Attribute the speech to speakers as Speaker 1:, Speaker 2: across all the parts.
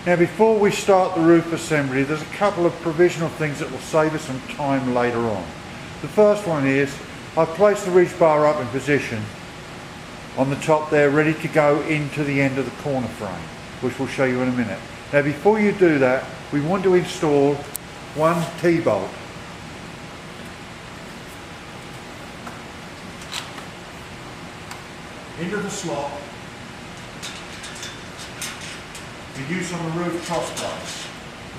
Speaker 1: Now before we start the roof assembly, there's a couple of provisional things that will save us some time later on. The first one is, I've placed the ridge bar up in position on the top there, ready to go into the end of the corner frame, which we'll show you in a minute. Now before you do that, we want to install one T-bolt. Into the slot we use on the roof cross brace.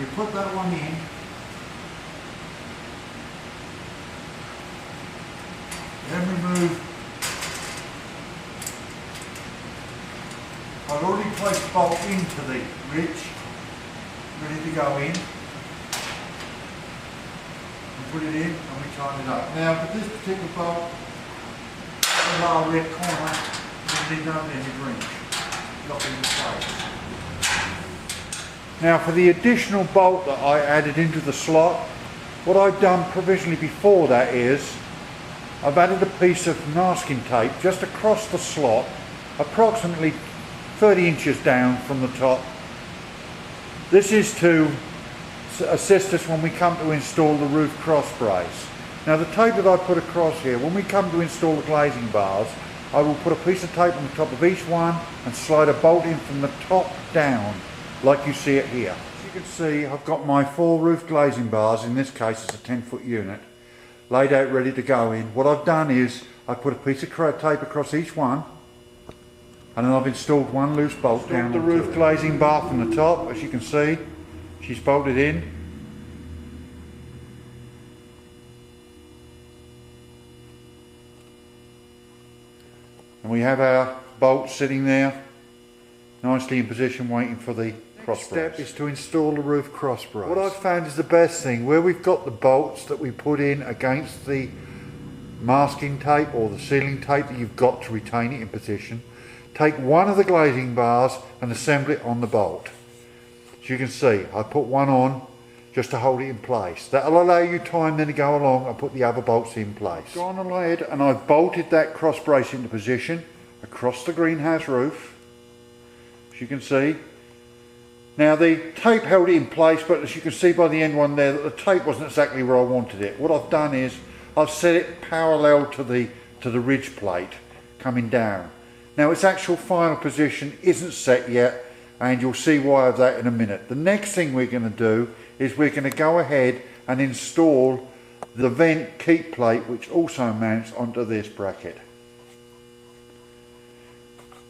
Speaker 1: We put that one in, then we move. I've already placed the bolt into the ridge, ready to go in. We put it in and we tighten it up. Now for this particular bolt, the lower red corner, you need no measured wrench, lock it into place. Now for the additional bolt that I added into the slot, what I've done provisionally before that is, I've added a piece of masking tape just across the slot, approximately 30 inches down from the top. This is to assist us when we come to install the roof cross brace. Now the tape that I put across here, when we come to install the glazing bars, I will put a piece of tape on the top of each one and slide a bolt in from the top down, like you see it here. As you can see, I've got my 4 roof glazing bars, in this case it's a 10-foot unit, laid out ready to go in. What I've done is, I put a piece of tape across each one, and then I've installed one loose bolt down the roof glazing bar from the top. As you can see, she's bolted in. And we have our bolt sitting there, nicely in position, waiting for the cross brace. Next step is to install the roof cross brace. What I've found is the best thing, where we've got the bolts that we put in against the masking tape or the sealing tape that you've got to retain it in position, take one of the glazing bars and assemble it on the bolt. As you can see, I put one on just to hold it in place. That'll allow you time then to go along and put the other bolts in place. Gone ahead and I've bolted that cross brace into position across the greenhouse roof, as you can see. Now the tape held it in place, but as you can see by the end one there, that the tape wasn't exactly where I wanted it. What I've done is, I've set it parallel to the ridge plate coming down. Now its actual final position isn't set yet, and you'll see why of that in a minute. The next thing we're going to do is we're going to go ahead and install the vent keep plate, which also mounts onto this bracket.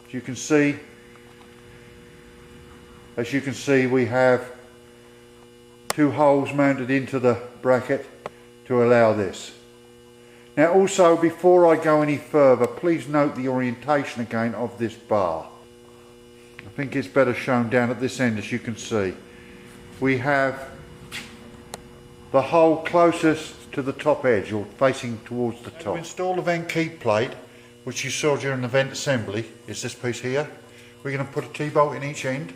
Speaker 1: As you can see, we have 2 holes mounted into the bracket to allow this. Now also, before I go any further, please note the orientation again of this bar. I think it's better shown down at this end. As you can see, we have the hole closest to the top edge, or facing towards the top. To install the vent keep plate, which you saw during the vent assembly, is this piece here. We're going to put a T-bolt in each end.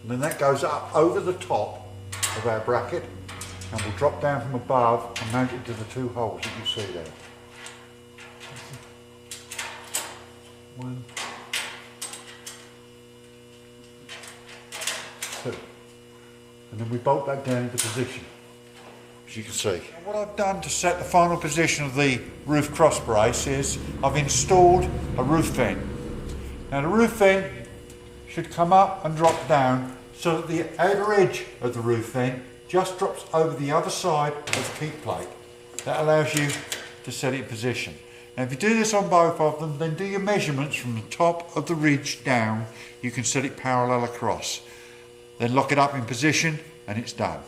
Speaker 1: And then that goes up over the top of our bracket and will drop down from above and mount it to the 2 holes that you see there. 1, 2. And then we bolt that down into position, as you can see. Now what I've done to set the final position of the roof cross brace is I've installed a roof vent. Now the roof vent should come up and drop down so that the outer edge of the roof vent just drops over the other side of the keep plate. That allows you to set it in position. Now if you do this on both of them, then do your measurements from the top of the ridge down. You can set it parallel across. Then lock it up in position and it's done.